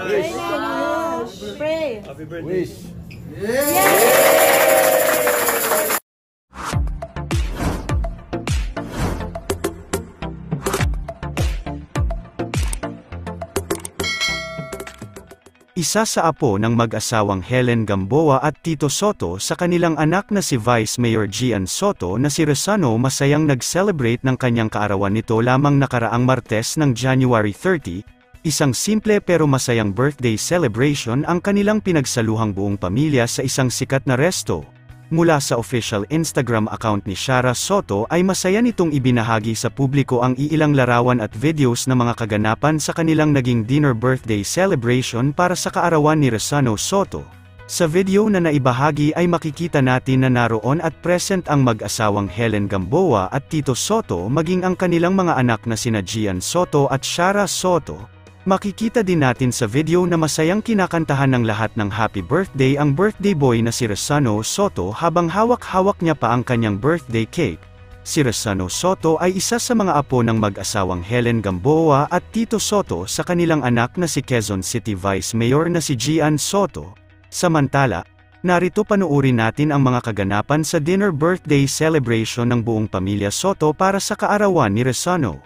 Pray na. Pray. Happy birthday. Wish. Isa sa apo ng mag-asawang Helen Gamboa at Tito Soto sa kanilang anak na si Vice Mayor Gian Soto na si Rosano masayang nag-celebrate ng kanyang kaarawan nito lamang nakaraang Martes ng January 30, isang simple pero masayang birthday celebration ang kanilang pinagsaluhang buong pamilya sa isang sikat na resto. Mula sa official Instagram account ni Shara Soto ay masaya nitong ibinahagi sa publiko ang iilang larawan at videos na mga kaganapan sa kanilang naging dinner birthday celebration para sa kaarawan ni Rosano Soto. Sa video na naibahagi ay makikita natin na naroon at present ang mag-asawang Helen Gamboa at Tito Soto maging ang kanilang mga anak na sina Gian Soto at Shara Soto. Makikita din natin sa video na masayang kinakantahan ng lahat ng happy birthday ang birthday boy na si Rosano Soto habang hawak-hawak niya pa ang kanyang birthday cake. Si Rosano Soto ay isa sa mga apo ng mag-asawang Helen Gamboa at Tito Soto sa kanilang anak na si Quezon City Vice Mayor na si Gian Soto. Samantala, narito panuurin natin ang mga kaganapan sa dinner birthday celebration ng buong pamilya Soto para sa kaarawan ni Rosano.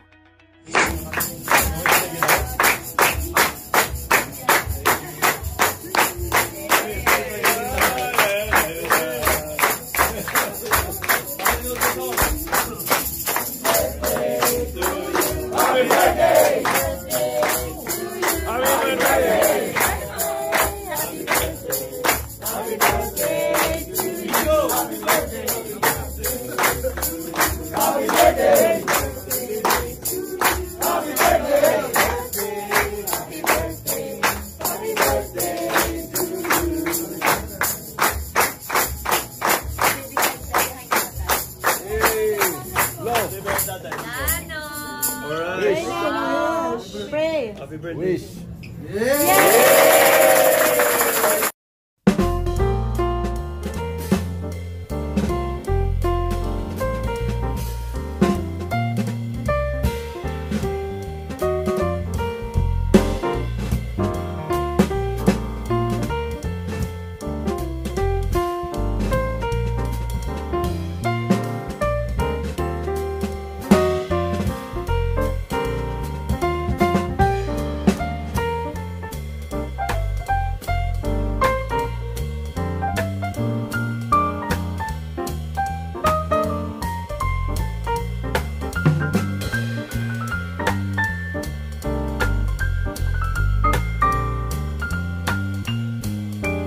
Pray na. Pray. Happy birthday. Wish. Yes!